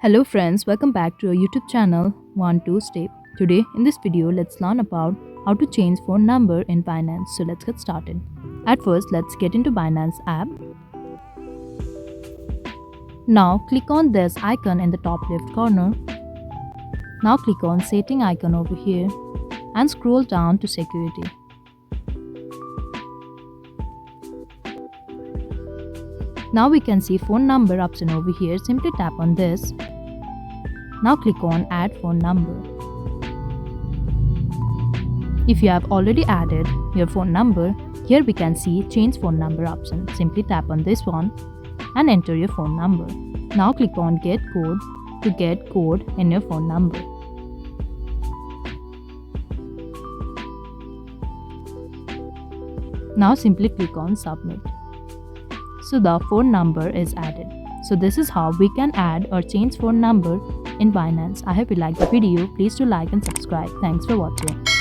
Hello friends, welcome back to our YouTube channel 12step. Today in this video let's learn about how to change phone number in Binance. So let's get started. At first let's get into Binance app. Now click on this icon in the top left corner. Now click on setting icon over here and scroll down to security. Now we can see phone number option over here. Simply tap on this. Now click on add phone number. If you have already added your phone number, here we can see change phone number option. Simply tap on this one and enter your phone number. Now click on get code to get code in your phone number. Now simply click on submit. So the phone number is added. So this is how we can add or change phone number in Binance. I hope you liked the video. Please do like and subscribe. Thanks for watching.